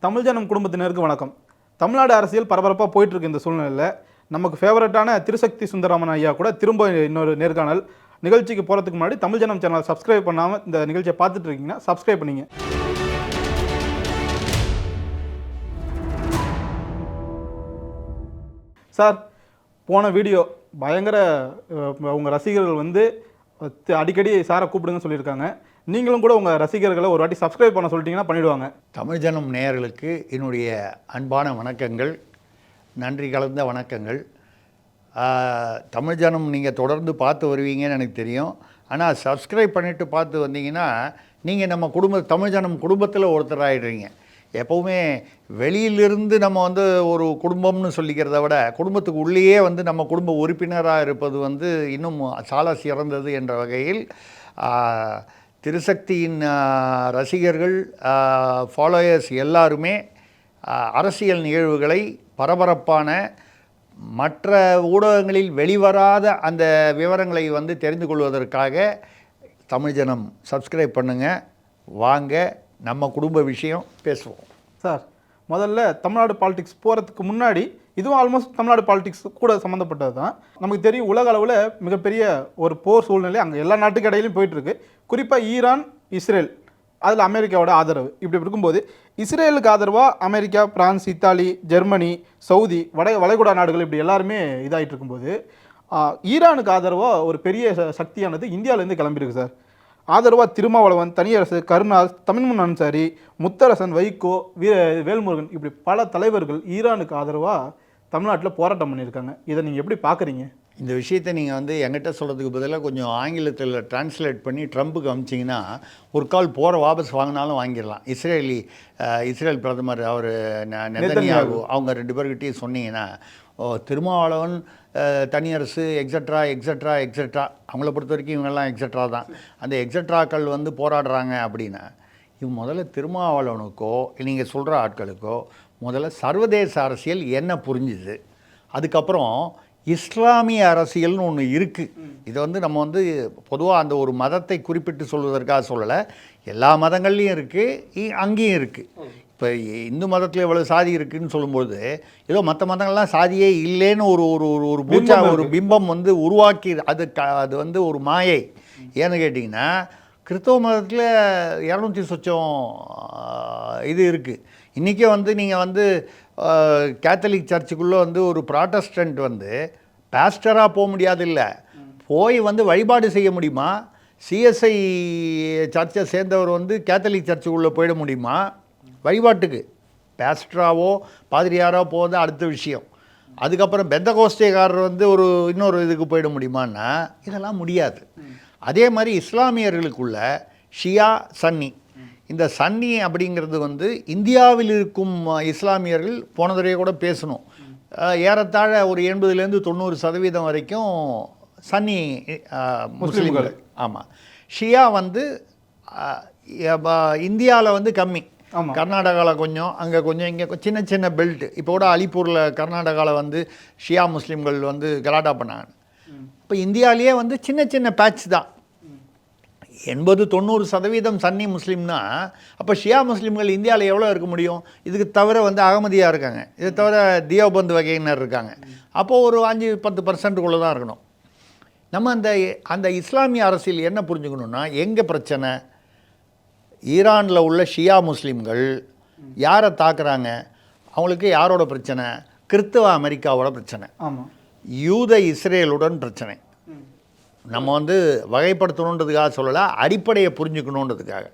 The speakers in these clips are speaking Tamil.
தமிழ் ஜனம் குடும்பத்தினருக்கு வணக்கம். தமிழ்நாடு அரசியல் பரபரப்பாக போயிட்டுருக்கு. இந்த சூழ்நிலையில் நமக்கு ஃபேவரட்டான திருசக்தி சுந்தரராமன் ஐயா கூட திரும்ப இன்னொரு நேர்காணல் நிகழ்ச்சிக்கு போகிறதுக்கு முன்னாடி தமிழ் ஜனம் சேனல் சப்ஸ்கிரைப் பண்ணாமல் இந்த நிகழ்ச்சியை பார்த்துட்டு இருக்கீங்கன்னா சப்ஸ்கிரைப் பண்ணிங்க. சார், போன வீடியோ பயங்கர உங்கள் ரசிகர்கள் வந்து அடிக்கடி சாரை கூப்பிடுங்கன்னு சொல்லியிருக்காங்க. நீங்களும் கூட உங்கள் ரசிகர்களை ஒரு வாட்டி சப்ஸ்கிரைப் பண்ண சொல்லிட்டீங்கன்னா பண்ணிவிடுவாங்க. தமிழ் ஜனம் நேயர்களுக்கு என்னுடைய அன்பான வணக்கங்கள், நன்றி கலந்த வணக்கங்கள். தமிழ் ஜனம் நீங்கள் தொடர்ந்து பார்த்து வருவீங்கன்னு எனக்கு தெரியும். ஆனால் சப்ஸ்கிரைப் பண்ணிவிட்டு பார்த்து வந்தீங்கன்னா நீங்கள் நம்ம தமிழ் ஜனம் குடும்பத்தில் ஒருத்தராகிடுறீங்க. எப்போவுமே வெளியிலிருந்து நம்ம வந்து ஒரு குடும்பம்னு சொல்லிக்கிறத விட குடும்பத்துக்கு உள்ளேயே வந்து நம்ம குடும்ப உறுப்பினராக இருப்பது வந்து இன்னும் சால சிறந்தது என்ற வகையில் திருசக்தியின் ரசிகர்கள், ஃபாலோயர்ஸ் எல்லாருமே அரசியல் நிகழ்வுகளை பரபரப்பான மற்ற ஊடகங்களில் வெளிவராத அந்த விவரங்களை வந்து தெரிந்து கொள்வதற்காக தமிழ் ஜனம் சப்ஸ்கிரைப் பண்ணுங்கள். வாங்க நம்ம குடும்ப விஷயம் பேசுவோம். சார், முதல்ல தமிழ்நாடு பாலிடிக்ஸ் போகிறதுக்கு முன்னாடி இதுவும் ஆல்மோஸ்ட் தமிழ்நாடு பாலிடிக்ஸ் கூட சம்மந்தப்பட்டது தான். நமக்கு தெரியும், உலக அளவில் மிகப்பெரிய ஒரு போர் சூழ்நிலை அங்கே எல்லா நாட்டுக்கு இடையிலையும் போயிட்டுருக்கு. குறிப்பாக ஈரான், இஸ்ரேல், அதில் அமெரிக்காவோட ஆதரவு. இப்படி இருக்கும்போது இஸ்ரேலுக்கு ஆதரவாக America, France, Italy, Germany, Saudi, வளைகுடா நாடுகள் இப்படி எல்லாருமே இதாகிட்டு இருக்கும்போது ஈரானுக்கு ஆதரவாக ஒரு பெரிய சக்தியானது இந்தியாவிலேருந்து கிளம்பியிருக்கு சார். ஆதரவாக திருமாவளவன், தனியரசு, கருணாஸ், தமிழ்முன் அன்சாரி, முத்தரசன், வைகோ, வேல்முருகன் இப்படி பல தலைவர்கள் ஈரானுக்கு ஆதரவாக தமிழ்நாட்டில் போராட்டம் பண்ணியிருக்காங்க. இதை நீங்கள் எப்படி பார்க்குறீங்க? இந்த விஷயத்தை நீங்கள் வந்து என்கிட்ட சொல்கிறதுக்கு பதிலாக கொஞ்சம் ஆங்கிலத்தில் டிரான்ஸ்லேட் பண்ணி ட்ரம்ப்புக்கு அமிச்சிங்கன்னா ஒரு கால் போகிற வாபஸ் வாங்கினாலும் வாங்கிடலாம். இஸ்ரேல் பிரதமர் அவர் நெதன்யாகு அவங்க 2 பேர்கிட்டையும் சொன்னீங்கன்னா திருமாவளவன், தனியரசு, எக்ஸட்ரா அவங்கள பொறுத்த வரைக்கும் இவங்கெல்லாம் எக்ஸட்ரா தான். அந்த எக்ஸட்ராக்கள் வந்து போராடுறாங்க அப்படின்னா இவங்க முதல்ல திருமாவளவனுக்கோ நீங்கள் சொல்கிற ஆட்களுக்கோ முதல்ல சர்வதேச அரசியல் என்ன புரிஞ்சுது, அதுக்கப்புறம் இஸ்லாமிய அரசியல்னு ஒன்று இருக்குது. இதை வந்து நம்ம வந்து பொதுவாக அந்த ஒரு மதத்தை குறிப்பிட்டு சொல்வதற்காக சொல்லலை. எல்லா மதங்கள்லேயும் இருக்குது, அங்கேயும் இருக்குது. இப்போ இந்து மதத்தில் எவ்வளோ சாதி இருக்குதுன்னு சொல்லும்போது ஏதோ மற்ற மதங்கள்லாம் சாதியே இல்லைன்னு ஒரு பிம்பம் வந்து உருவாக்கி அது வந்து ஒரு மாயை. ஏன்னு கேட்டிங்கன்னா கிறிஸ்தவ மதத்தில் 200 சொச்சம் இது இருக்குது. இன்றைக்கே வந்து நீங்கள் வந்து கேத்தலிக் சர்ச்சுக்குள்ளே வந்து ஒரு ப்ராட்டஸ்டன்ட் வந்து பாஸ்டராக போக முடியாது, இல்லை போய் வந்து வழிபாடு செய்ய முடியுமா? சிஎஸ்ஐ சர்ச்சை சேர்ந்தவர் வந்து கேத்தலிக் சர்ச்சுக்குள்ளே போயிட முடியுமா வழிபாட்டுக்கு? பாஸ்டராவோ பாதிரியாரோ போகிறது அடுத்த விஷயம். அதுக்கப்புறம் பெந்தகோஸ்தேக்காரர் வந்து இன்னொரு இதுக்கு போயிட முடியுமான்னா இதெல்லாம் முடியாது. அதே மாதிரி இஸ்லாமியர்களுக்குள்ள ஷியா, சன்னி, இந்த சன்னி அப்படிங்கிறது வந்து இந்தியாவில் இருக்கும் இஸ்லாமியர்கள் போன தடவை கூட பேசணும், ஏறத்தாழ ஒரு 80-90% வரைக்கும் சன்னி முஸ்லீம்கள். ஆமாம், ஷியா வந்து இந்தியாவில் வந்து கம்மி, கர்நாடகாவில் கொஞ்சம், அங்கே கொஞ்சம், இங்கே சின்ன சின்ன பெல்ட். இப்போ கூட அலிப்பூரில் கர்நாடகாவில் வந்து ஷியா முஸ்லீம்கள் வந்து கலாட்டா பண்ணாங்க. இப்போ இந்தியாவிலேயே வந்து சின்ன சின்ன பேட்ச் தான். 80-90% சன்னி முஸ்லீம்னா அப்போ ஷியா முஸ்லீம்கள் இந்தியாவில் எவ்வளோ இருக்க முடியும்? இதுக்கு தவிர வந்து அகமதியா இருக்காங்க, இதை தவிர தியோபந்த் வகையினர் இருக்காங்க. அப்போது ஒரு 5-10% தான் இருக்கணும். நம்ம அந்த இஸ்லாமிய அரசியல் என்ன புரிஞ்சுக்கணுன்னா, எங்கே பிரச்சனை? ஈரானில் உள்ள ஷியா முஸ்லீம்கள் யாரை தாக்குறாங்க? அவங்களுக்கு யாரோட பிரச்சனை? கிறிஸ்தவ அமெரிக்காவோட பிரச்சனை, யூத இஸ்ரேலுடன் பிரச்சனை. நம்ம வந்து வகைப்படுத்தணுன்றதுக்காக சொல்லலை, அடிப்படையை புரிஞ்சுக்கணுன்றதுக்காக.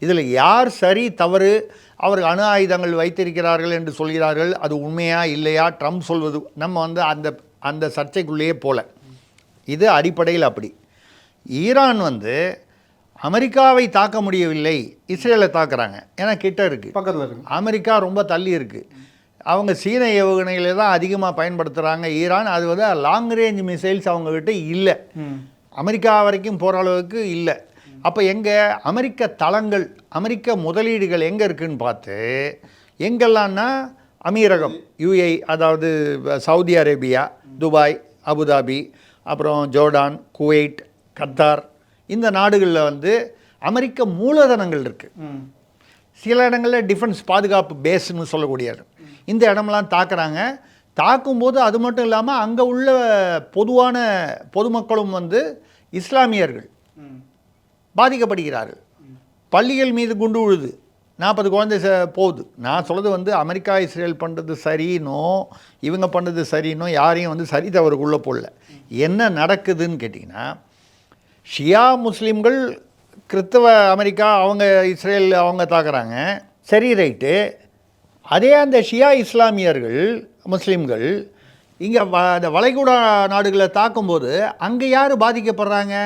இதில் யார் சரி தவறு, அவர்கள் அணு ஆயுதங்கள் வைத்திருக்கிறார்கள் என்று சொல்கிறார்கள், அது உண்மையா இல்லையா ட்ரம்ப் சொல்வது, நம்ம வந்து அந்த சர்ச்சைக்குள்ளேயே போல. இது அடிப்படையில் அப்படி. ஈரான் வந்து அமெரிக்காவை தாக்க முடியவில்லை, இஸ்ரேலை தாக்குறாங்க. ஏன்னா கிட்ட இருக்குது, பக்கத்தில் இருக்குது. அமெரிக்கா ரொம்ப தள்ளி இருக்குது. அவங்க சீன ஏவுகணைகளை தான் அதிகமாக பயன்படுத்துகிறாங்க ஈரான். அது வந்து லாங் ரேஞ்ச் மிசைல்ஸ் அவங்கக்கிட்ட இல்லை, அமெரிக்கா வரைக்கும் போகிற அளவுக்கு இல்லை. அப்போ எங்கே அமெரிக்க தளங்கள், அமெரிக்க முதலீடுகள் எங்கே இருக்குதுன்னு பார்த்து, எங்கெல்லாம்னா அமீரகம், யுஏஇ, அதாவது சவுதி அரேபியா, துபாய், அபுதாபி, அப்புறம் ஜோர்டான், குவைட், கத்தார், இந்த நாடுகளில் வந்து அமெரிக்க மூலதனங்கள் இருக்குது. சில இடங்களில் டிஃபென்ஸ் பாதுகாப்பு பேஸ்ன்னு சொல்லக்கூடியது. இந்த இடமெல்லாம் தாக்குறாங்க. தாக்கும்போது அது மட்டும் இல்லாமல் அங்கே உள்ள பொதுவான பொதுமக்களும் வந்து இஸ்லாமியர்கள் பாதிக்கப்படுகிறார்கள். பள்ளிகள் மீது குண்டு விழுது, 40 குழந்தை போகுது. நான் சொல்கிறது வந்து அமெரிக்கா இஸ்ரேல் பண்ணுறது சரின்னோ இவங்க பண்ணுறது சரின்னோ யாரையும் வந்து சரி தவறுக்குள்ளே போடல. என்ன நடக்குதுன்னு கேட்டிங்கன்னா, ஷியா முஸ்லீம்கள் கிறிஸ்தவ அமெரிக்கா அவங்க இஸ்ரேல் அவங்க தாக்குறாங்க, சரி ரைட்டு. அதே அந்த ஷியா இஸ்லாமியர்கள் முஸ்லீம்கள் இங்கே அந்த வளைகுடா நாடுகளை தாக்கும்போது அங்கே யார் பாதிக்கப்படுறாங்க?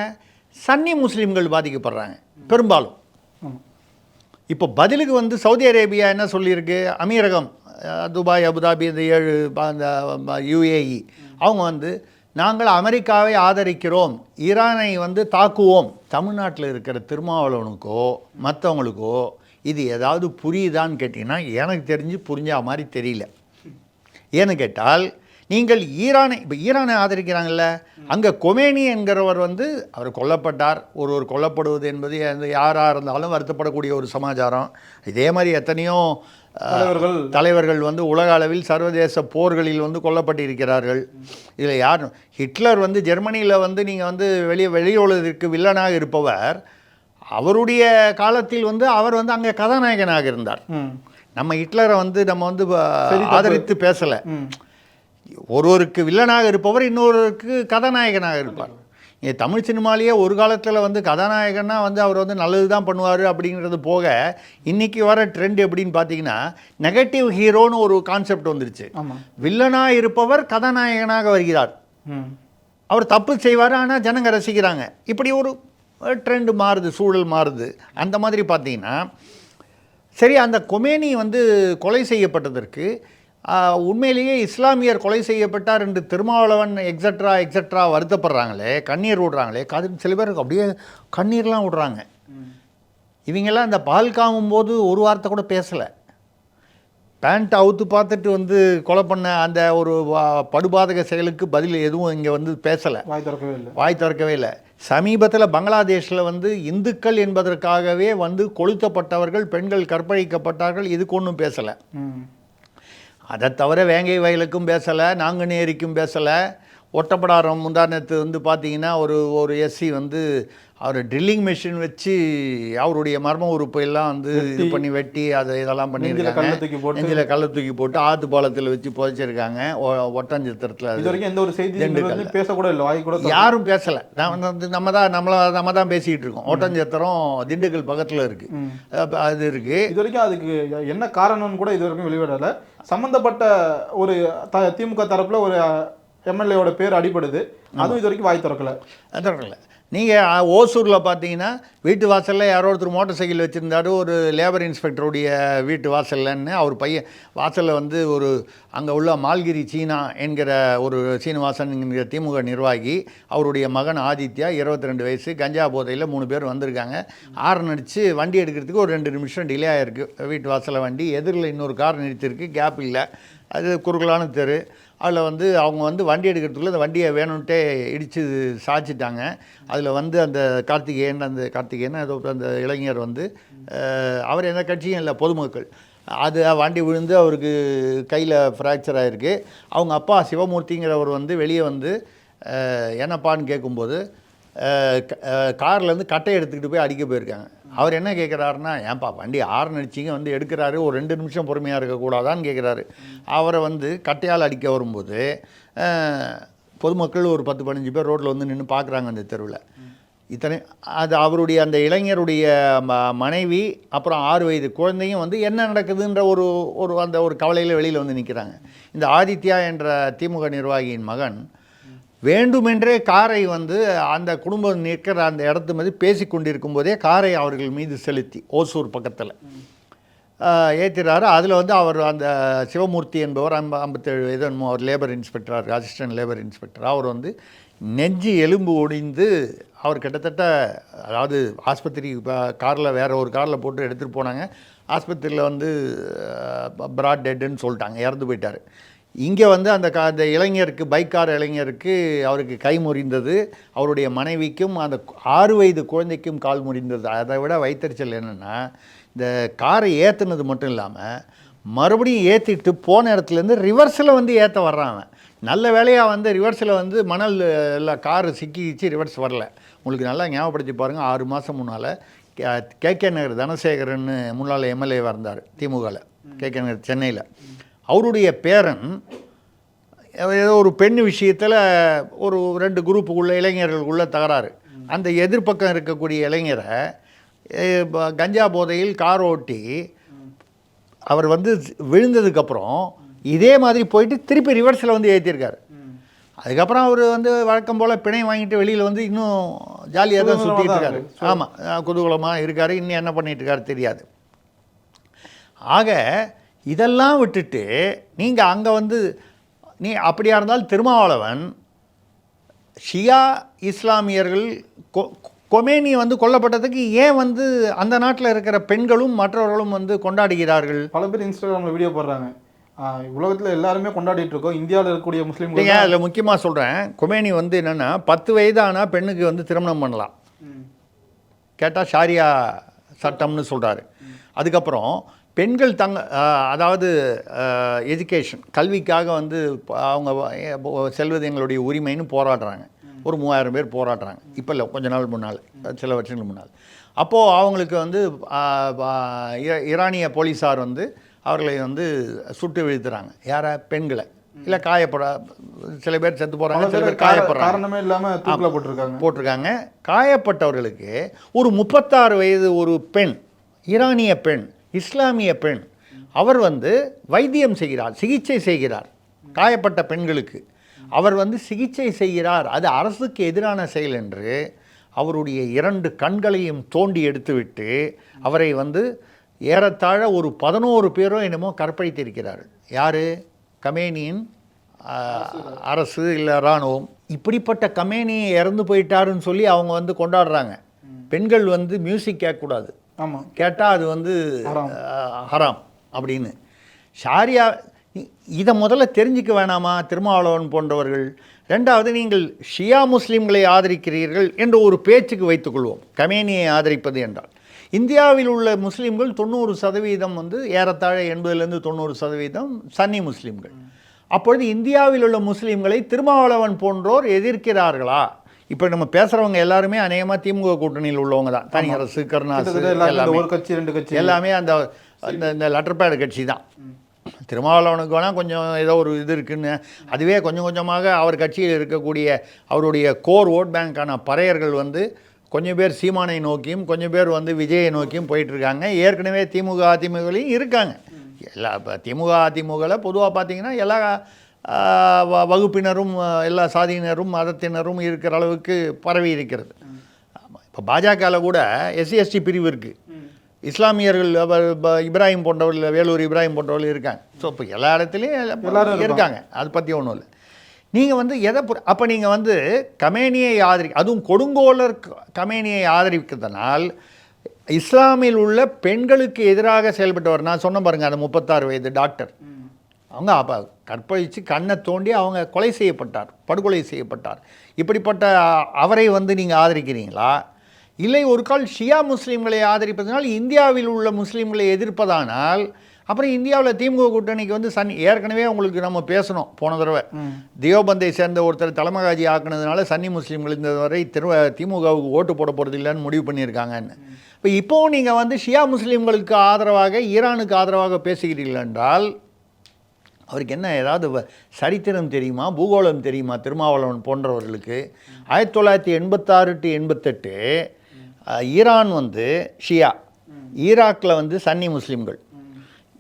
சன்னி முஸ்லீம்கள் பாதிக்கப்படுறாங்க பெரும்பாலும். இப்போ பதிலுக்கு வந்து சவுதி அரேபியா என்ன சொல்லியிருக்கு, அமீரகம், துபாய், அபுதாபி, இந்த 7 அந்த UAE அவங்க வந்து நாங்கள் அமெரிக்காவை ஆதரிக்கிறோம், ஈரானை வந்து தாக்குவோம். தமிழ்நாட்டில் இருக்கிற திருமாவளவனுக்கோ மற்றவங்களுக்கோ இது ஏதாவது புரியுதான்னு கேட்டிங்கன்னா எனக்கு தெரிஞ்சு புரிஞ்ச மாதிரி தெரியல. ஏன்னு கேட்டால், நீங்கள் ஈரானை ஆதரிக்கிறாங்கல்ல, அங்கே கொமேனி என்கிறவர் வந்து அவர் கொல்லப்பட்டார். ஒருவர் கொல்லப்படுவது என்பது யாராக இருந்தாலும் வருத்தப்படக்கூடிய ஒரு சமாச்சாரம். இதே மாதிரி எத்தனையோ தலைவர்கள் வந்து உலக அளவில் சர்வதேச போர்களில் வந்து கொல்லப்பட்டிருக்கிறார்கள். இதில் யார், ஹிட்லர் வந்து ஜெர்மனியில் வந்து நீங்கள் வந்து வெளியுலகிற்கு வில்லனாக இருப்பவர், அவருடைய காலத்தில் வந்து அவர் வந்து அங்கே கதாநாயகனாக இருந்தார். நம்ம ஹிட்லரை வந்து நம்ம வந்து ஆதரித்து பேசலை. ஒருவருக்கு வில்லனாக இருப்பவர் இன்னொருவருக்கு கதாநாயகனாக இருப்பார். இங்கே தமிழ் சினிமாலேயே ஒரு காலத்தில் வந்து கதாநாயகன்னா வந்து அவர் வந்து நல்லது தான் பண்ணுவார் அப்படிங்கிறது போக, இன்றைக்கி வர ட்ரெண்ட் எப்படின்னு பார்த்தீங்கன்னா, நெகட்டிவ் ஹீரோன்னு ஒரு கான்செப்ட் வந்துருச்சு. வில்லனாக இருப்பவர் கதாநாயகனாக வருகிறார், அவர் தப்பு செய்வார், ஆனால் ஜனங்க ரசிக்கிறாங்க. இப்படி ஒரு ட்ரெண்டு மாறுது, சூழல் மாறுது. அந்த மாதிரி பார்த்தீங்கன்னா, சரி, அந்த கொமேனி வந்து கொலை செய்யப்பட்டதற்கு உண்மையிலேயே இஸ்லாமியர் கொலை செய்யப்பட்டார் என்று திருமாவளவன் எக்ஸட்ரா வருத்தப்படுறாங்களே, கண்ணீர் விடுறாங்களே, சில பேருக்கு அப்படியே கண்ணீர்லாம் விடுறாங்க. இவங்கெல்லாம் இந்த பால் காமும் போது ஒரு வார்த்தை கூட பேசலை. பேண்ட் அவுத்து பார்த்துட்டு வந்து கொலை பண்ண அந்த ஒரு படுபாதக செயலுக்கு பதில் எதுவும் இங்கே வந்து பேசலை, வாய் திறக்கவே இல்லை. சமீபத்தில் பங்களாதேஷில் வந்து இந்துக்கள் என்பதற்காகவே வந்து கொளுத்தப்பட்டவர்கள், பெண்கள் கற்பழிக்கப்பட்டார்கள், இதுக்கு ஒன்றும் பேசலை. அதை தவிர வேங்கை வயலுக்கும் பேசலை, நாங்குநேரிக்கும் பேசலை. ஒட்டப்படாரம் முந்தானத்து வந்து பார்த்தீங்கன்னா ஒரு எஸ்சி வந்து அவர் ட்ரில்லிங் மிஷின் வச்சு அவருடைய மர்ம உறுப்பு எல்லாம் வந்து இது பண்ணி வெட்டி அதை இதெல்லாம் பண்ணியிருக்காங்க. நெஞ்சில் கல்லை தூக்கி போட்டு ஆற்று பாலத்தில் வச்சு புதைச்சிருக்காங்க ஒட்டஞ்சத்திரத்தில். எந்த ஒரு செய்தி பேசக்கூட இல்லை, வாய் கூட யாரும் பேசலை. நம்ம தான் பேசிக்கிட்டு இருக்கோம். ஒட்டஞ்சத்திரம் திண்டுக்கல் பக்கத்தில் இருக்குது, அது இருக்குது. இது வரைக்கும் அதுக்கு என்ன காரணம்னு கூட இது வரைக்கும் வெளியிடலை. சம்மந்தப்பட்ட ஒரு திமுக தரப்பில் ஒரு எம்எல்ஏவோட பேர் அடிபடுது, அதுவும் இது வரைக்கும் வாய் திறக்கலை. நீங்கள் ஓசூரில் பார்த்தீங்கன்னா வீட்டு வாசலில் யாரோ ஒருத்தர் மோட்டார் சைக்கிள் வச்சுருந்தாரு, ஒரு லேபர் இன்ஸ்பெக்டருடைய வீட்டு வாசல்லன்னு. அவர் பையன் வாசலில் வந்து ஒரு அங்கே உள்ள மால்கிரி சீனா என்கிற ஒரு சீனிவாசன் என்கிற திமுக நிர்வாகி, அவருடைய மகன் ஆதித்யா 22 வயசு, கஞ்சா போதையில் 3 பேர் வந்திருக்காங்க. ஆரன் அடித்து வண்டி எடுக்கிறதுக்கு ஒரு 2 நிமிஷம் டிலே ஆகிருக்கு. வீட்டு வாசலில் வண்டி, எதிரில் இன்னொரு கார் நிறுத்திருக்கு, கேப் இல்லை, அது குறுகலான தெரு. அதில் வந்து அவங்க வந்து வண்டி எடுக்கிறதுக்குள்ள அந்த வண்டியை வேணும்ன்ட்டே இடித்து சாய்ச்சிட்டாங்க. அதில் வந்து அந்த கார்த்திகேயன் ஏதோ அந்த இளைஞர் வந்து, அவர் எந்த கட்சியும் இல்லை, பொதுமக்கள், அது வண்டி விழுந்து அவருக்கு கையில் ஃப்ராக்சர் ஆகிருக்கு. அவங்க அப்பா சிவமூர்த்திங்கிறவர் வந்து வெளியே வந்து என்னப்பான்னு கேட்கும்போது கார்லேருந்து கட்டை எடுத்துக்கிட்டு போய் அடிக்க போயிருக்காங்க. அவர் என்ன கேட்குறாருன்னா, ஏன்பா வண்டி ஆரன் அடிச்சிங்க வந்து எடுக்கிறாரு, ஒரு 2 நிமிஷம் பொறுமையாக இருக்கக்கூடாதான்னு கேட்குறாரு. அவரை வந்து கட்டையால் அடிக்க வரும்போது பொதுமக்கள் ஒரு 10-15 பேர் ரோட்டில் வந்து நின்று பார்க்குறாங்க அந்த தெருவில். அது அவருடைய அந்த இளைஞருடைய மனைவி அப்புறம் 6 வயது குழந்தையும் வந்து என்ன நடக்குதுன்ற ஒரு கவலையில் வெளியில் வந்து நிற்கிறாங்க. இந்த ஆதித்யா என்ற திமுக நிர்வாகியின் மகன் வேண்டுமென்றே காரை வந்து அந்த குடும்பம் நிற்கிற அந்த இடத்து மீது பேசி கொண்டிருக்கும் போதே காரை அவர்கள் மீது செலுத்தி ஓசூர் பக்கத்தில் ஏற்றிறாரு. அதில் வந்து அவர் அந்த சிவமூர்த்தி என்பவர் 57 வயது அவர் labour inspector, assistant labour inspector. அவர் வந்து நெஞ்சு எலும்பு ஒடிந்து அவர் கிட்டத்தட்ட, அதாவது ஆஸ்பத்திரி காரில் வேறு ஒரு காரில் போட்டு எடுத்துகிட்டு போனாங்க. ஆஸ்பத்திரியில் வந்து பிராட் டெட்டுன்னு சொல்லிட்டாங்க, இறந்து போயிட்டார். இங்கே வந்து அந்த இளைஞருக்கு, பைக்கார இளைஞருக்கு அவருக்கு கை முறிந்தது, அவருடைய மனைவிக்கும் அந்த 6 வயது குழந்தைக்கும் கால் முறிந்தது. அதை விட வைத்தறிச்சல் என்னென்னா, இந்த காரை ஏற்றுனது மட்டும் இல்லாமல் மறுபடியும் ஏற்றிட்டு போன இடத்துலேருந்து ரிவர்ஸில் வந்து ஏற்ற வர்றான். நல்ல வேலையாக வந்து ரிவர்ஸில் வந்து மணல் எல்லாம் காரு சிக்கிச்சு ரிவர்ஸ் வரல. உங்களுக்கு நல்லா ஞாபகப்படுத்தி பாருங்கள், 6 மாதம் முன்னால் கேகே நகர் தனசேகரன்னு முன்னாள் எம்எல்ஏவாக இருந்தார் திமுகவில், கேகே நகர் சென்னையில். அவருடைய பேரன் ஏதோ ஒரு பெண் விஷயத்தில் ஒரு 2 குரூப்புக்குள்ளே இளைஞர்களுக்குள்ளே தகராறு. அந்த எதிர்பக்கம் இருக்கக்கூடிய இளைஞரை கஞ்சா போதையில் கார் ஓட்டி அவர் வந்து விழுந்ததுக்கப்புறம் இதே மாதிரி போயிட்டு திருப்பி ரிவர்ஸில் வந்து ஏற்றிருக்காரு. அதுக்கப்புறம் அவர் வந்து வழக்கம் போல் பிணை வாங்கிட்டு வெளியில் வந்து இன்னும் ஜாலியாக தான் சுற்றிட்டு இருக்காரு. ஆமாம், குதூகலமாக இருக்கார். இன்னும் என்ன பண்ணிட்டு இருக்காரு தெரியாது. ஆக இதெல்லாம் விட்டுட்டு நீங்கள் அங்கே வந்து நீ அப்படியா இருந்தால் திருமாவளவன் ஷியா இஸ்லாமியர்கள் கொமேனி வந்து கொல்லப்பட்டதுக்கு ஏன் வந்து அந்த நாட்டில் இருக்கிற பெண்களும் மற்றவர்களும் வந்து கொண்டாடுகிறார்கள்? பல பேர் இன்ஸ்டாகிராமில் வீடியோ போடுறாங்க. உலகத்தில் எல்லாருமே கொண்டாடிட்டு இருக்கோம், இந்தியாவில் இருக்கக்கூடிய முஸ்லீம்கள். ஏன் அதில் முக்கியமாக சொல்கிறேன், கொமேனி வந்து என்னென்னா 10 வயதானால் பெண்ணுக்கு வந்து திருமணம் பண்ணலாம் கேட்டால் ஷாரியா சட்டம்னு சொல்கிறாரு. அதுக்கப்புறம் பெண்கள் அதாவது எஜுகேஷன் கல்விக்காக வந்து அவங்க செல்வது எங்களுடைய உரிமைன்னு போராடுறாங்க. ஒரு 3000 பேர் போராடுறாங்க. இப்போ இல்லை, கொஞ்ச நாள் முன்னால், சில வருஷங்களுக்கு முன்னால். அப்போது அவங்களுக்கு வந்து ஈரானிய போலீஸார் வந்து அவர்களை வந்து சுட்டு வீழ்த்துறாங்க. யாரை? பெண்களை. இல்லை சில பேர் செத்து போகிறாங்க, சில பேர் காயப்படுறாங்க, காரணமே இல்லாமல் தூக்கில் போட்டிருக்காங்க. காயப்பட்டவர்களுக்கு ஒரு 36 வயது ஒரு பெண், ஈரானிய பெண், இஸ்லாமிய பெண், அவர் வந்து வைத்தியம் செய்கிறார், சிகிச்சை செய்கிறார். காயப்பட்ட பெண்களுக்கு அவர் வந்து சிகிச்சை செய்கிறார். அது அரசுக்கு எதிரான செயல் என்று அவருடைய 2 கண்களையும் தோண்டி எடுத்துவிட்டு அவரை வந்து ஏறத்தாழ ஒரு 11 பேரோ என்னமோ கற்பழித்திருக்கிறார்கள். யார்? கமேனியின் அரசு இல்லை இராணுவம். இப்படிப்பட்ட கமேனி இறந்து போயிட்டாருன்னு சொல்லி அவங்க வந்து கொண்டாடுறாங்க. பெண்கள் வந்து மியூசிக் கேட்கக்கூடாது, ஆமாம், கேட்டால் அது வந்து ஹராம் அப்படின்னு. ஷாரியா இதை முதல்ல தெரிஞ்சிக்க வேணாமா திருமாவளவன் போன்றவர்கள்? 2வது, நீங்கள் ஷியா முஸ்லீம்களை ஆதரிக்கிறீர்கள் என்ற ஒரு பேச்சுக்கு வைத்துக்கொள்வோம். கமேனியை ஆதரிப்பது என்றால் இந்தியாவில் உள்ள முஸ்லீம்கள் 90% வந்து ஏறத்தாழ 80லேருந்து 90% சன்னி முஸ்லீம்கள். அப்பொழுது இந்தியாவில் உள்ள முஸ்லீம்களை திருமாவளவன் போன்றோர் எதிர்க்கிறார்களா? இப்போ நம்ம பேசுகிறவங்க எல்லாருமே அநேகமாக திமுக கூட்டணியில் உள்ளவங்க தான். தனியரசு, கருணாசு, எல்லாமே அந்த லெட்டர் பேட் கட்சி தான். திருமாவளவனுக்கு வேணால் கொஞ்சம் ஏதோ ஒரு இது இருக்குன்னு, அதுவே கொஞ்சம் கொஞ்சமாக அவர் கட்சியில் இருக்கக்கூடிய அவருடைய கோர் ஓட் பேங்க்கான பறையர்கள் வந்து கொஞ்சம் பேர் சீமானை நோக்கியும் கொஞ்சம் பேர் வந்து விஜயை நோக்கியும் போயிட்டுருக்காங்க. ஏற்கனவே திமுக அதிமுகலையும் இருக்காங்க. இப்போ திமுக அதிமுகவில் பொதுவாக பார்த்திங்கன்னா எல்லா வகுப்பினரும் எல்லா சாதியினரும் மதத்தினரும் இருக்கிற அளவுக்கு பரவி இருக்கிறது. இப்போ பாஜகவில் கூட SC/ST பிரிவு இருக்குது. இஸ்லாமியர்கள் இப்ராஹிம் போன்றவர்கள், வேலூர் இப்ராஹிம் போன்றவர்கள் இருக்காங்க. ஸோ இப்போ எல்லா இடத்துலையும் இருக்காங்க. அதை பற்றி ஒன்றும் இல்லை. நீங்கள் வந்து அப்போ நீங்கள் வந்து கமேனியை அதுவும் கொடுங்கோலர் கமேனியை ஆதரிக்கிறதுனால் இஸ்லாமில் உள்ள பெண்களுக்கு எதிராக செயல்பட்டவர். நான் சொன்ன பாருங்கள், அந்த 36 வயது டாக்டர், அவங்க அப்போ கற்பழித்து கண்ணை தோண்டி அவங்க கொலை செய்யப்பட்டார், படுகொலை செய்யப்பட்டார். இப்படிப்பட்ட அவரை வந்து நீங்கள் ஆதரிக்கிறீங்களா? இல்லை ஒரு கால் ஷியா முஸ்லீம்களை ஆதரிப்பதனால் இந்தியாவில் உள்ள முஸ்லீம்களை எதிர்ப்பதானால் அப்புறம் இந்தியாவில் திமுக கூட்டணிக்கு வந்து ஏற்கனவே உங்களுக்கு நம்ம பேசணும் போன தடவை, தியோபந்தை சேர்ந்த ஒருத்தர் தலைமகாஜி ஆக்குனதுனால சன்னி முஸ்லீம்கள் இந்த வரை திமுகவுக்கு ஓட்டு போட போகிறது இல்லைன்னு முடிவு பண்ணியிருக்காங்கன்னு. இப்போவும் நீங்கள் வந்து ஷியா முஸ்லீம்களுக்கு ஆதரவாக ஈரானுக்கு ஆதரவாக பேசுகிறீர்கள் என்றால் அவருக்கு என்ன ஏதாவது சரித்திரம் தெரியுமா, பூகோளம் தெரியுமா? திருமாவளவன் போன்றவர்களுக்கு 1986 to 88 ஈரான் வந்து ஷியா, ஈராக்கில் வந்து சன்னி முஸ்லீம்கள்.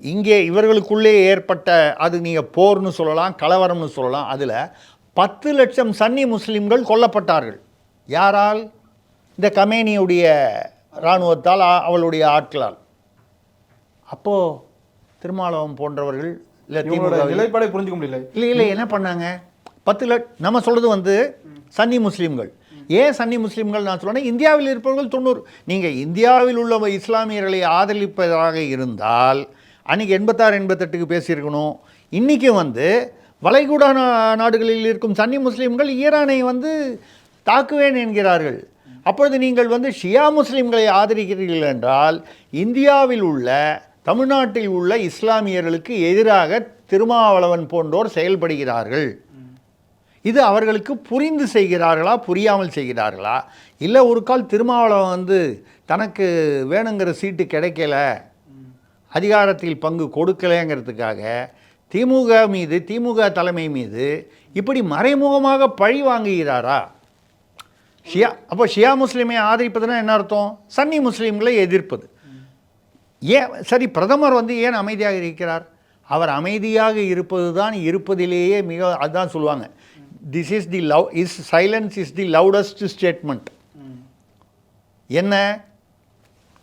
இங்கே இவர்களுக்குள்ளே ஏற்பட்ட அது நீங்கள் போர்னு சொல்லலாம், கலவரம்னு சொல்லலாம். அதில் 10 லட்சம் சன்னி முஸ்லீம்கள் கொல்லப்பட்டார்கள். யாரால்? இந்த கமேனியுடைய இராணுவத்தால், அவளுடைய ஆட்களால். அப்போது திருமாவளவன் போன்றவர்கள் நிலைப்பாடை புரிஞ்சுக்க முடியல. இல்லை என்ன பண்ணாங்க? 10 நம்ம சொல்கிறது வந்து சன்னி முஸ்லீம்கள். ஏன் சன்னி முஸ்லீம்கள் நான் சொல்கிறேன், இந்தியாவில் இருப்பவர்கள் 90. நீங்கள் இந்தியாவில் உள்ள இஸ்லாமியர்களை ஆதரிப்பதாக இருந்தால் அன்றைக்கி 86 88க்கு பேசியிருக்கணும். இன்றைக்கி வந்து வளைகுடா நாடுகளில் இருக்கும் சன்னி முஸ்லீம்கள் ஈரானை வந்து தாக்குவேன் என்கிறார்கள். அப்பொழுது நீங்கள் வந்து ஷியா முஸ்லீம்களை ஆதரிக்கிறீர்கள் என்றால் இந்தியாவில் உள்ள தமிழ்நாட்டில் உள்ள இஸ்லாமியர்களுக்கு எதிராக திருமாவளவன் போன்றோர் செயல்படுகிறார்கள். இது அவர்களுக்கு புரிந்து செய்கிறார்களா புரியாமல் செய்கிறார்களா, இல்லை ஒரு கால் திருமாவளவன் வந்து தனக்கு வேணுங்கிற சீட்டு கிடைக்கல, அதிகாரத்தில் பங்கு கொடுக்கலைங்கிறதுக்காக திமுக தலைமை மீது இப்படி மறைமுகமாக பழி வாங்குகிறாரா? அப்போ ஷியா முஸ்லீமை ஆதரிப்பதுன்னா என்ன அர்த்தம்? சன்னி முஸ்லீம்களை எதிர்ப்பது. ஏன் சரி, பிரதமர் வந்து ஏன் அமைதியாக இருக்கிறார்? அவர் அமைதியாக இருப்பது தான் இருப்பதிலேயே அதுதான் சொல்லுவாங்க, silence is the loudest statement. என்ன,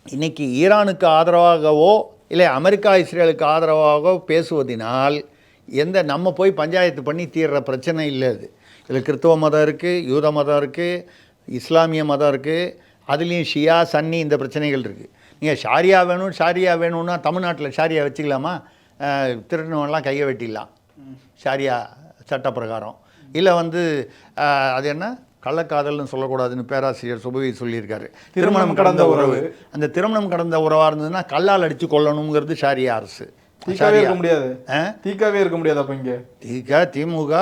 இன்னைக்கு ஈரானுக்கு ஆதரவாகவோ இல்லை அமெரிக்கா இஸ்ரேலுக்கு ஆதரவாகவோ பேசுவதனால் நம்ம போய் பஞ்சாயத்து பண்ணி தீர்ற பிரச்சனை இல்லை. இதில் கிறிஸ்தவ மதம் இருக்குது, யூத மதம் இருக்குது, இஸ்லாமிய மதம் இருக்குது, அதுலேயும் ஷியா சன்னி இந்த பிரச்சனைகள் இருக்குது. நீங்கள் ஷாரியா வேணும்னா தமிழ்நாட்டில் ஷாரியா வச்சுக்கலாமா? திருநெல்லாம் கையை வெட்டிடலாம் ஷாரியா சட்ட பிரகாரம். இல்லை வந்து அது என்ன கள்ளக்காதல்னு சொல்லக்கூடாதுன்னு பேராசிரியர் சுபவி சொல்லியிருக்காரு. திருமணம் கடந்த உறவு, அந்த திருமணம் கடந்த உறவாக இருந்ததுன்னா கல்லால் அடித்து கொள்ளணுங்கிறது ஷாரியா அரசு. இருக்க முடியாது, தீக்காவே இருக்க முடியாது. அப்போ இங்கே திமுக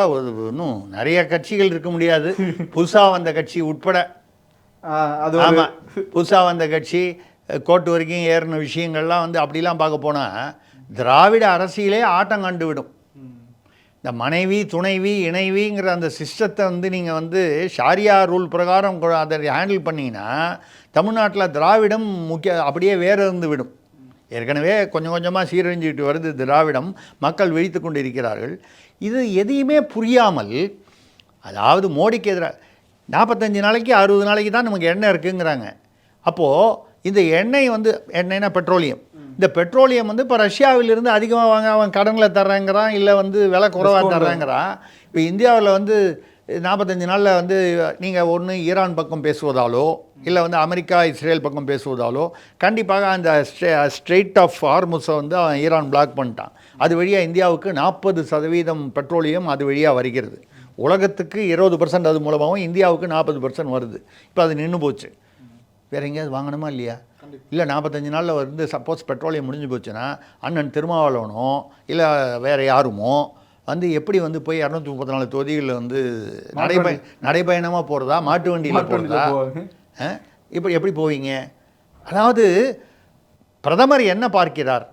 இன்னும் நிறைய கட்சிகள் இருக்க முடியாது, புதுசாக வந்த கட்சி உட்பட. ஆமாம், புதுசாக வந்த கட்சி கோர்ட்டு வரைக்கும் ஏறின விஷயங்கள்லாம் வந்து அப்படிலாம் பார்க்க போனால் திராவிட அரசியலே ஆட்டம் கண்டு விடும். இந்த மனைவி துணைவி இணைவிங்கிற அந்த சிஸ்டத்தை வந்து நீங்கள் வந்து ஷாரியா ரூல் பிரகாரம் அதை ஹேண்டில் பண்ணிங்கன்னா தமிழ்நாட்டில் திராவிடம் அப்படியே வேறு இருந்து விடும். ஏற்கனவே கொஞ்சம் கொஞ்சமாக சீரழிஞ்சிட்டு வருது திராவிடம், மக்கள் விழித்து கொண்டு இருக்கிறார்கள். இது எதையுமே புரியாமல், அதாவது மோடிக்கு எதிராக 45 நாளைக்கு 60 நாளைக்கு தான் நமக்கு எண்ணெய் இருக்குங்கிறாங்க. அப்போது இந்த எண்ணெய் வந்து எண்ணெய்னா பெட்ரோலியம், இந்த பெட்ரோலியம் வந்து இப்போ ரஷ்யாவிலிருந்து அதிகமாக வாங்க அவன் கடனில் தர்றாங்கிறான், இல்லை வந்து விலை குறைவாக தர்றாங்கிறான். இப்போ இந்தியாவில் வந்து 45 நாளில் வந்து நீங்கள் ஒன்று ஈரான் பக்கம் பேசுவதாலோ இல்லை வந்து அமெரிக்கா இஸ்ரேல் பக்கம் பேசுவதாலோ கண்டிப்பாக அந்த ஸ்ட்ரெயிட் ஆஃப் ஹார்முஸை வந்து அவன் ஈரான் பிளாக் பண்ணிட்டான். அது வழியாக இந்தியாவுக்கு 40% பெட்ரோலியம் அது வழியாக வருகிறது. உலகத்துக்கு 20% அது மூலமாகவும் இந்தியாவுக்கு 40% வருது. இப்போ அது நின்று போச்சு. வேறு எங்கேயாவது வாங்கணுமா இல்லையா? இல்லை 45 நாளில் வந்து சப்போஸ் பெட்ரோலியம் முடிஞ்சு போச்சுன்னா அண்ணன் திருமாவளவனோ இல்லை வேறு யாருமோ வந்து எப்படி வந்து போய் 234 தொகுதிகளில் வந்து நடைபயணமாக போகிறதா, மாட்டு வண்டியில் போகிறதா, இப்போ எப்படி போவீங்க? அதாவது பிரதமர் என்ன பார்க்கிறார்?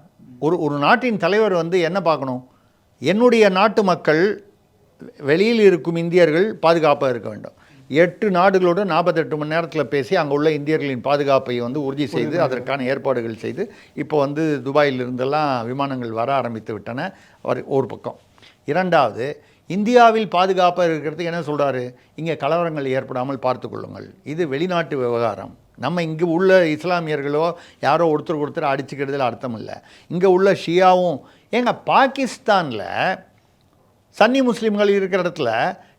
ஒரு நாட்டின் தலைவர் வந்து என்ன பார்க்கணும்? என்னுடைய நாட்டு மக்கள், வெளியில் இருக்கும் இந்தியர்கள் பாதுகாப்பாக இருக்க வேண்டும். 8 நாடுகளோடு 48 மணி நேரத்தில் பேசி அங்கே உள்ள இந்தியர்களின் பாதுகாப்பை வந்து உறுதி செய்து அதற்கான ஏற்பாடுகள் செய்து இப்போ வந்து துபாயிலிருந்தெல்லாம் விமானங்கள் வர ஆரம்பித்து விட்டன. ஒரு பக்கம். இரண்டாவது, இந்தியாவில் பாதுகாப்பாக இருக்கிறதுக்கு என்ன சொல்கிறாரு? இங்கே கலவரங்கள் ஏற்படாமல் பார்த்து கொள்ளுங்கள், இது வெளிநாட்டு விவகாரம். நம்ம இங்கே உள்ள இஸ்லாமியர்களோ யாரோ ஒருத்தர் அடிச்சுக்கிறதுல அர்த்தம் இல்லை. இங்கே உள்ள ஷியாவும் பாகிஸ்தானில் சன்னி முஸ்லீம்கள் இருக்கிற இடத்துல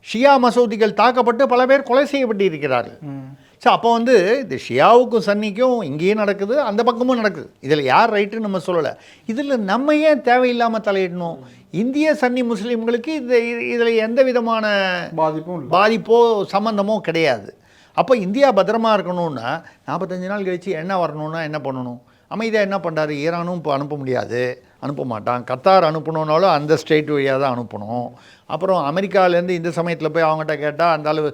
ஷியா மசூதிகள் தாக்கப்பட்டு பல பேர் கொலை செய்யப்பட்டு இருக்கிறார்கள். ஸோ அப்போ வந்து இந்த ஷியாவுக்கும் சன்னிக்கும் இங்கேயும் நடக்குது, அந்த பக்கமும் நடக்குது. இதில் யார் ரைட்டுன்னு நம்ம சொல்லலை. இதில் நம்ம ஏன் தேவையில்லாமல் தலையிடணும்? இந்திய சன்னி முஸ்லீம்களுக்கு இதில் எந்த விதமான பாதிப்போ சம்மந்தமோ கிடையாது. அப்போ இந்தியா பத்திரமா இருக்கணும்னா 45 நாள் கழித்து என்ன வரணும்னா என்ன பண்ணணும்? அமைதியாக என்ன பண்ணுறாரு? ஈரானும் இப்போ அனுப்ப முடியாது, அனுப்ப மாட்டான். கத்தார் அனுப்பணுன்னாலும் அந்த ஸ்டேட் வழியாக தான் அனுப்பணும். அப்புறம் அமெரிக்காவிலேருந்து இந்த சமயத்தில் போய் அவங்ககிட்ட கேட்டால் அந்த அளவு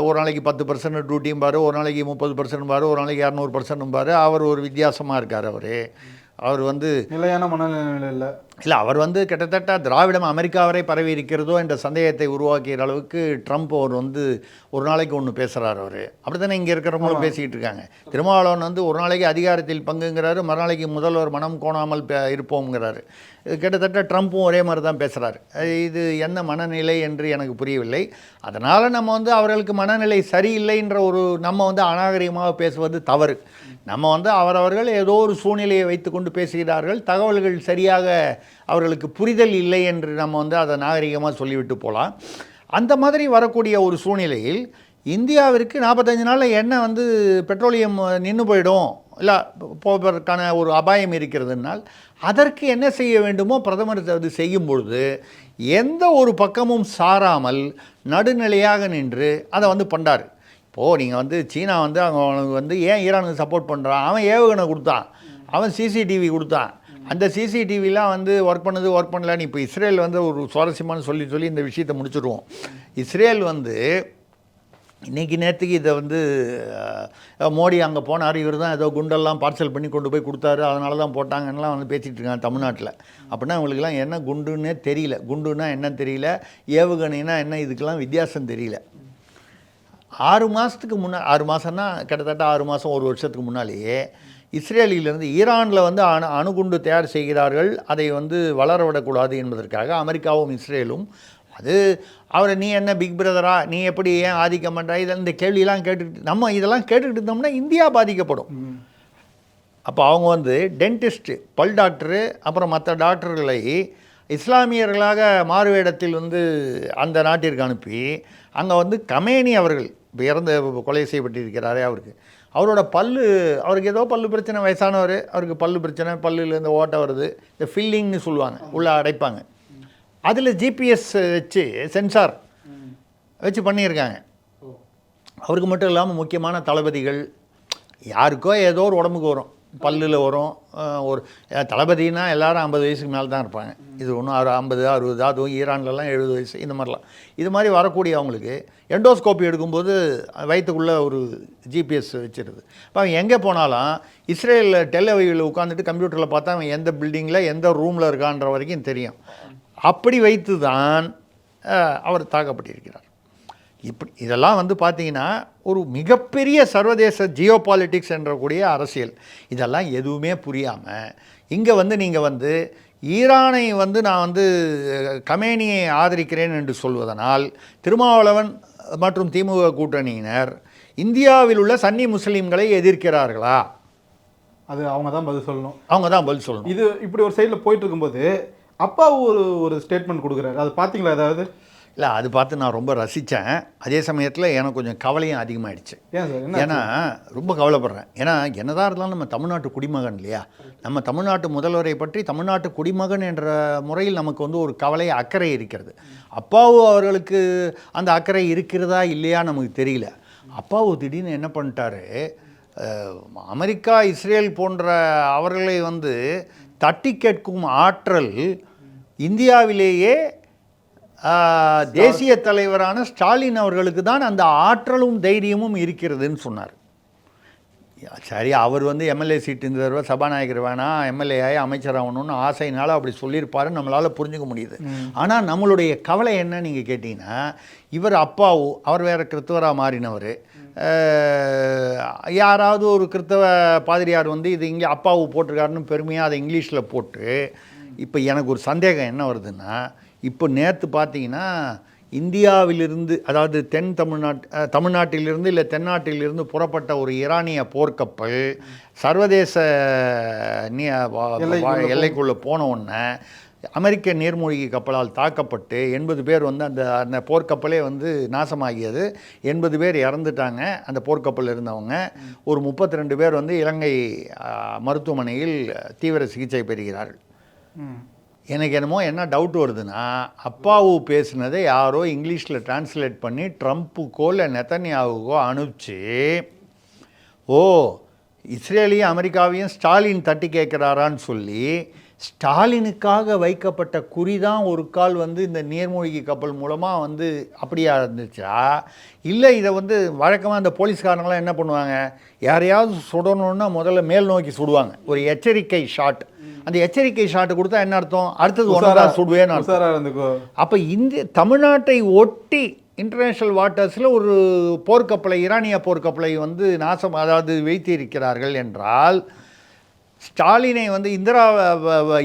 ஒரு நாளைக்கு 10% டியூட்டியும் பாரு, ஒரு நாளைக்கு 30% பாரு, ஒரு நாளைக்கு 200% பாரு. அவர் ஒரு வித்தியாசமாக இருக்கார். அவர் வந்து நிலையான மனநிலையில் இல்லை, அவர் வந்து கிட்டத்தட்ட திராவிடம் அமெரிக்கா வரை பரவி இருக்கிறதோ என்ற சந்தேகத்தை உருவாக்கிற அளவுக்கு ட்ரம்ப் அவர் வந்து ஒரு நாளைக்கு ஒன்று பேசுகிறார். அவர் அப்படி தானே இங்கே இருக்கிறவங்களும் பேசிக்கிட்டு இருக்காங்க. திருமாவளவன் வந்து ஒரு நாளைக்கு அதிகாரத்தில் பங்குங்கிறாரு, மறுநாளைக்கு முதல்வர் மனம் கோணாமல் இருப்போம்ங்கிறாரு. கிட்டத்தட்ட ட்ரம்ப்பும் ஒரே மாதிரி தான் பேசுகிறாரு. இது என்ன மனநிலை என்று எனக்கு புரியவில்லை. அதனால் நம்ம வந்து அவர்களுக்கு மனநிலை சரியில்லைன்ற நம்ம வந்து அநாகரிகமாக பேசுவது தவறு. நம்ம வந்து அவரவர்கள் ஏதோ ஒரு சூழ்நிலையை வைத்து கொண்டு பேசுகிறார்கள், தகவல்கள் சரியாக அவர்களுக்கு புரிதல் இல்லை என்று நம்ம வந்து அதை நாகரிகமாக சொல்லிவிட்டு போகலாம். அந்த மாதிரி வரக்கூடிய ஒரு சூழ்நிலையில் இந்தியாவிற்கு 45 நாளில் எண்ணெய் வந்து பெட்ரோலியம் நின்று போயிடும், இல்லை போவதற்கான ஒரு அபாயம் இருக்கிறதுனால் அதற்கு என்ன செய்ய வேண்டுமோ பிரதமர் அது செய்யும் பொழுது எந்த ஒரு பக்கமும் சாராமல் நடுநிலையாக நின்று அதை வந்து பண்ணார். இப்போது நீங்கள் வந்து சீனா வந்து அவனுக்கு வந்து ஏன் ஈரானுக்கு சப்போர்ட் பண்ணுறான், அவன் ஏவுகணை கொடுத்தான், அவன் சிசிடிவி கொடுத்தான், அந்த சிசிடிவிலாம் வந்து ஒர்க் பண்ணலன்னு இப்போ இஸ்ரேல் வந்து ஒரு சுவாரஸ்யமான சொல்லி இந்த விஷயத்தை முடிச்சுடுவோம். இஸ்ரேல் வந்து இன்றைக்கி நேற்றுக்கு இதை வந்து மோடி அங்கே போனார், இவர் தான் ஏதோ குண்டெல்லாம் பார்சல் பண்ணி கொண்டு போய் கொடுத்தாரு, அதனால தான் போட்டாங்கன்னெலாம் வந்து பேசிகிட்டு இருக்காங்க தமிழ்நாட்டில். அப்படின்னா அவங்களுக்குலாம் என்ன குண்டுன்னே தெரியல, குண்டுன்னா என்ன தெரியல, ஏவுகணைனா என்ன, இதுக்கெல்லாம் வித்தியாசம் தெரியல. 6 மாதத்துக்கு முன்னாடி, 6 மாதம்னா கிட்டத்தட்ட 6 மாதம் 1 வருஷத்துக்கு முன்னாலேயே இஸ்ரேலிலிருந்து ஈரானில் வந்து அணுகுண்டு தயார் செய்கிறார்கள், அதை வந்து வளர விடக்கூடாது என்பதற்காக அமெரிக்காவும் இஸ்ரேலும் அது அவரை நீ என்ன பிக் பிரதரா, நீ எப்படி ஏன் ஆதிக்கம் பண்ணுறா, இந்த கேள்வியெல்லாம் கேட்டுக்கிட்டு இதெல்லாம் கேட்டுக்கிட்டு இருந்தோம்னா இந்தியா பாதிக்கப்படும். அப்போ அவங்க வந்து டென்டிஸ்ட்டு, பல் டாக்டரு, அப்புறம் மற்ற டாக்டர்களை இஸ்லாமியர்களாக மாறுவேடத்தில் வந்து அந்த நாட்டிற்கு அனுப்பி அங்கே வந்து கமேனி அவர்கள் இறந்து கொலை செய்யப்பட்டிருக்கிறாரே, அவரோட அவருக்கு ஏதோ பல்லு பிரச்சனை, வயசானவர், அவருக்கு பல்லு பிரச்சனை, பல்லுலேருந்து ஓட்டை வருது, இந்த ஃபில்லிங்னு சொல்லுவாங்க, உள்ளே அடைப்பாங்க, அதில் ஜிபிஎஸ் வச்சு சென்சார் வச்சு பண்ணியிருக்காங்க. அவருக்கு மட்டும் இல்லாமல் முக்கியமான தளபதிகள், யாருக்கோ ஏதோ ஒரு உடம்புக்கு வரும், பல்லில் வரும், ஒரு தளபதினா எல்லாரும் 50 வயசுக்கு மேலே தான் இருப்பாங்க, இது ஒன்றும் 50 60, அதுவும் ஈரான்லலாம் 70 வயசு இந்த மாதிரிலாம். இது மாதிரி வரக்கூடிய அவங்களுக்கு எண்டோஸ்கோப்பி எடுக்கும்போது வயிற்றுக்குள்ளே ஒரு ஜிபிஎஸ் வச்சிருது. இப்போ அவன் எங்கே போனாலும் இஸ்ரேலில் டெல்லவையில் உட்காந்துட்டு கம்ப்யூட்டரில் பார்த்தா அவன் எந்த பில்டிங்கில் எந்த ரூமில் இருக்கான்ற வரைக்கும் தெரியும். அப்படி வைத்து தான் அவர் தாக்கப்பட்டிருக்கிறார். இப்படி இதெல்லாம் வந்து பார்த்தீங்கன்னா ஒரு மிகப்பெரிய சர்வதேச ஜியோ பாலிட்டிக்ஸ் என்றக்கூடிய அரசியல். இதெல்லாம் எதுவுமே புரியாமல் இங்கே வந்து நீங்கள் வந்து ஈரானை வந்து நான் வந்து கமேனியை ஆதரிக்கிறேன் என்று சொல்வதனால் திருமாவளவன் மற்றும் திமுக கூட்டணியினர் இந்தியாவில் உள்ள சன்னி முஸ்லீம்களை எதிர்க்கிறார்களா? அது அவங்க தான் பதில் சொல்லணும். இது இப்படி ஒரு சைடில் போயிட்டு இருக்கும்போது அப்பா ஒரு ஸ்டேட்மெண்ட் கொடுக்குறாரு, அது பார்த்தீங்களா? ஏதாவது இல்லை, அது பார்த்து நான் ரொம்ப ரசித்தேன். அதே சமயத்தில் எனக்கு கொஞ்சம் கவலையும் அதிகமாகிடுச்சு. ஏன்னா ரொம்ப கவலைப்படுறேன். ஏன்னா என்னதான் இருந்தாலும் நம்ம தமிழ்நாட்டு குடிமகன் இல்லையா, நம்ம தமிழ்நாட்டு முதல்வரை பற்றி தமிழ்நாட்டு குடிமகன் என்ற முறையில் நமக்கு வந்து ஒரு கவலை அக்கறை இருக்கிறது. அப்பாவு அவர்களுக்கு அந்த அக்கறை இருக்கிறதா இல்லையா நமக்கு தெரியல. அப்பாவு திடீர்னு என்ன பண்ணிட்டாரு, அமெரிக்கா இஸ்ரேல் போன்ற அவர்களை வந்து தட்டி கேட்கும் ஆற்றல் இந்தியாவிலேயே தேசிய தலைவரான ஸ்டாலின் அவர்களுக்கு தான் அந்த ஆற்றலும் தைரியமும் இருக்கிறதுன்னு சொன்னார். சரி, அவர் வந்து எம்எல்ஏ சீட்டு இந்த தடவை சபாநாயகர் வேணாம், எம்எல்ஏ ஆகி அமைச்சர் ஆகணும்னு ஆசையினால அப்படி சொல்லியிருப்பாருன்னு நம்மளால் புரிஞ்சுக்க முடியுது. ஆனால் நம்மளுடைய கவலை என்ன நீங்கள் கேட்டிங்கன்னா, இவர் அப்பாவு, அவர் வேறு கிறிஸ்தவராக மாறினவர், யாராவது ஒரு கிறிஸ்தவ பாதிரியார் வந்து இது இங்கே அப்பாவு போட்டிருக்காருன்னு பெருமையாக அதை இங்கிலீஷில் போட்டு, இப்போ எனக்கு ஒரு சந்தேகம் என்ன வருதுன்னா, இப்போ நேற்று பார்த்தீங்கன்னா இந்தியாவிலிருந்து, அதாவது தமிழ்நாட்டிலிருந்து இல்லை தென்னாட்டிலிருந்து புறப்பட்ட ஒரு ஈரானிய போர்க்கப்பல் சர்வதேச எல்லைக்குள்ளே போன உடனே அமெரிக்க நீர்மூழ்கி கப்பலால் தாக்கப்பட்டு 80 பேர் வந்து அந்த போர்க்கப்பலே வந்து நாசமாகியது. 80 பேர் இறந்துட்டாங்க அந்த போர்க்கப்பலில் இருந்தவங்க. ஒரு 32 பேர் வந்து இலங்கை மருத்துவமனையில் தீவிர சிகிச்சை பெறுகிறார்கள். எனக்கு என்னமோ என்ன டவுட் வருதுன்னா, அப்பாவு பேசுனதை யாரோ இங்கிலீஷில் டிரான்ஸ்லேட் பண்ணி ட்ரம்ப்புக்கோ இல்லை நெத்தன்யாவுக்கோ அனுப்பிச்சு, இஸ்ரேலையும் அமெரிக்காவையும் ஸ்டாலின் தட்டி கேட்குறாரான்னு சொல்லி ஸ்டாலினுக்காக வைக்கப்பட்ட குறிதான் ஒரு கால் வந்து இந்த நீர்மூழ்கி கப்பல் மூலமாக வந்து அப்படியா இருந்துச்சா? இல்லை இதை வந்து வழக்கமாக அந்த போலீஸ்காரங்களாம் என்ன பண்ணுவாங்க, யாரையாவது சுடணுன்னா முதல்ல மேல் நோக்கி சுடுவாங்க, ஒரு எச்சரிக்கை ஷாட். அந்த எச்சரிக்கை ஷாட்டு கொடுத்தா என்ன அர்த்தம், அடுத்தது ஒன்றா சுடுவேன்னு. அப்போ இந்த தமிழ்நாட்டை ஒட்டி இன்டர்நேஷ்னல் வாட்டர்ஸில் ஒரு போர்க்கப்பலை, ஈரானிய போர்க்கப்பலை வந்து அதாவது வைத்து இருக்கிறார்கள் என்றால், ஸ்டாலினை வந்து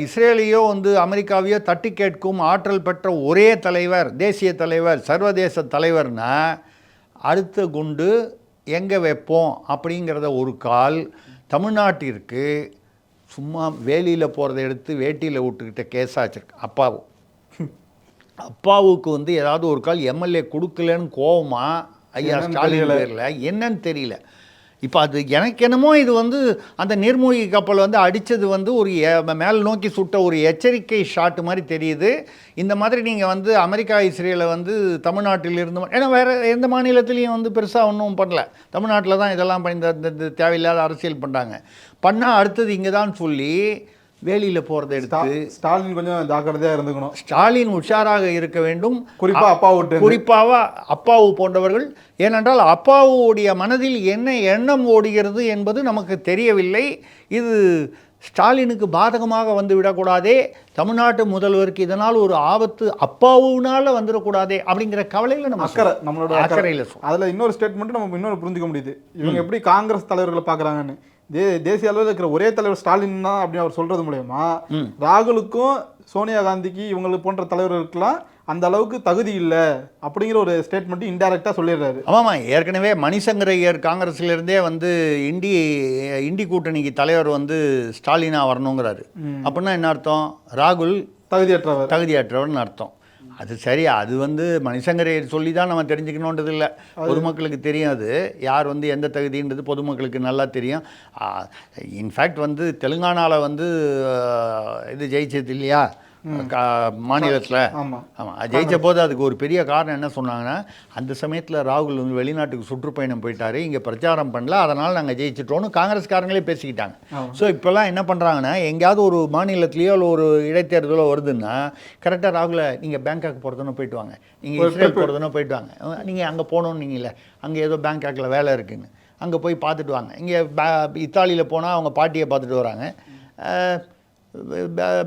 இஸ்ரேலையோ வந்து அமெரிக்காவையோ தட்டி கேட்கும் ஆற்றல் பெற்ற ஒரே தலைவர், தேசிய தலைவர், சர்வதேச தலைவர்னா அடுத்த குண்டு எங்கே வைப்போம் அப்படிங்கிறத ஒரு கால் தமிழ்நாட்டிற்கு சும்மா வேலியில் போகிறத எடுத்து வேட்டியில் விட்டுக்கிட்ட கேஸாச்சிருக்கு. அப்பாவுக்கு வந்து ஏதாவது ஒரு கால் எம்எல்ஏ கொடுக்கலன்னு கோவமா ஐயா ஸ்டாலின் பேரில் என்னன்னு தெரியல. இப்போ அது எனக்கு என்னமோ இது வந்து அந்த நீர்மூழ்கி கப்பல் வந்து அடித்தது வந்து ஒரு மேல் நோக்கி சுட்ட ஒரு எச்சரிக்கை ஷாட் மாதிரி தெரியுது. இந்த மாதிரி நீங்கள் வந்து அமெரிக்கா இஸ்ரேலை வந்து தமிழ்நாட்டில் இருந்து, ஏன்னா வேறு எந்த மாநிலத்திலையும் வந்து பெருசாக ஒன்றும் பண்ணல, தமிழ்நாட்டில் தான் இதெல்லாம் இந்த தேவையில்லாத அரசியல் பண்ணுறாங்க. பண்ணால் அடுத்தது இங்கே தான் சொல்லி வேலியில் போகிறத எடுத்து ஸ்டாலின் கொஞ்சம் ஜாக்கிரதையாக இருந்துக்கணும். ஸ்டாலின் உஷாராக இருக்க வேண்டும். குறிப்பாக அப்பாவு போன்றவர்கள். ஏனென்றால் அப்பாவுடைய மனதில் என்ன எண்ணம் ஓடுகிறது என்பது நமக்கு தெரியவில்லை. இது ஸ்டாலினுக்கு பாதகமாக வந்து விடக்கூடாதே, தமிழ்நாட்டு முதல்வருக்கு இதனால் ஒரு ஆபத்து அப்பாவுனால வந்துடக்கூடாதே அப்படிங்கிற கவலையில் நம்ம நம்மளோட அக்கறையில். அதில் இன்னொரு ஸ்டேட்மெண்ட்டு நம்ம இன்னொரு புரிஞ்சுக்க முடியுது, இவங்க எப்படி காங்கிரஸ் தலைவர்களை பார்க்குறாங்கன்னு. தேசிய அளவில் இருக்கிற ஒரே தலைவர் ஸ்டாலின் தான் அப்படின்னு அவர் சொல்றது மூலயமா ராகுலுக்கும் சோனியா காந்திக்கு இவங்களுக்கு போன்ற தலைவர்களுக்கெல்லாம் அந்த அளவுக்கு தகுதி இல்லை அப்படிங்கிற ஒரு ஸ்டேட்மெண்ட் இன்டைரக்டா சொல்லிடுறாரு. ஆமாம்மா, ஏற்கனவே மணிசங்கரையர் காங்கிரஸ்லேருந்தே வந்து இண்டி கூட்டணிக்கு தலைவர் வந்து ஸ்டாலினாக வரணுங்கிறாரு. அப்படின்னா என்ன அர்த்தம்? ராகுல் தகுதியற்றவர்னு அர்த்தம். அது சரியா, அது வந்து மணிசங்கரையர் சொல்லி தான் நம்ம தெரிஞ்சுக்கணுன்றது இல்லை, பொதுமக்களுக்கு தெரியும். அது யார் வந்து எந்த தகுதின்றது பொதுமக்களுக்கு நல்லா தெரியும். இன்ஃபேக்ட் வந்து தெலுங்கானாவில் வந்து இது ஜெயிச்சது இல்லையா மாநிலத்தில்? ஆமாம், ஜெயித்த போது அதுக்கு ஒரு பெரிய காரணம் என்ன சொன்னாங்கன்னா, அந்த சமயத்தில் ராகுல் வந்து வெளிநாட்டுக்கு சுற்றுப்பயணம் போயிட்டாரு, இங்கே பிரச்சாரம் பண்ணல, அதனால் நாங்கள் ஜெயிச்சிட்டோன்னு காங்கிரஸ்காரங்களே பேசிக்கிட்டாங்க. ஸோ இப்போல்லாம் என்ன பண்ணுறாங்கன்னா, எங்கேயாவது ஒரு மாநிலத்திலேயோ இல்லை ஒரு இடைத்தேர்தலோ வருதுன்னா கரெக்டாக ராகுலை நீங்கள் பேங்காக் போகிறதுன்னு போயிட்டு வாங்க, நீங்கள் இஸ்ரேல் போகிறதுன்னு போயிட்டு வாங்க, நீங்கள் அங்கே போகணுன்னு நீங்களே அங்கே ஏதோ பேங்காக்கில் வேலை இருக்குதுன்னு அங்கே போய் பார்த்துட்டு வாங்க. இங்கே இத்தாலியில் போனால் அவங்க பாட்டியை பார்த்துட்டு வராங்க.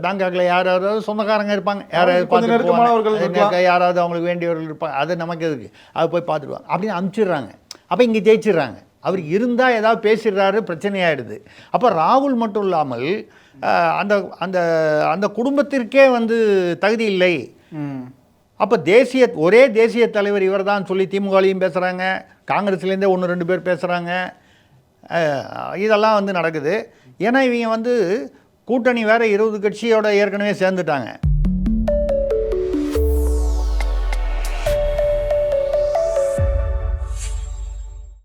பேங்காக்கில் யாராவது சொந்தக்காரங்க இருப்பாங்க, யாராவது அவங்களுக்கு வேண்டியவர்கள் இருப்பாங்க, அது நமக்கு எதுக்கு, அது போய் பார்த்துடுவாங்க அப்படின்னு அனுப்பிச்சிடுறாங்க. அப்போ இங்கே ஜெயிச்சிடுறாங்க. அவர் இருந்தால் ஏதாவது பேசிடுறாரு, பிரச்சனையாயிடுது. அப்போ ராகுல் மட்டும் இல்லாமல் அந்த அந்த அந்த குடும்பத்திற்கே வந்து தகுதி இல்லை. அப்போ ஒரே தேசிய தலைவர் இவர் தான் சொல்லி திமுகலையும் பேசுகிறாங்க, காங்கிரஸ்லேருந்தே 1-2 பேர் பேசுகிறாங்க. இதெல்லாம் வந்து நடக்குது. ஏன்னா இவங்க வந்து கூட்டணி வேறு 20 கட்சியோட ஏற்கனவே சேர்ந்துட்டாங்க.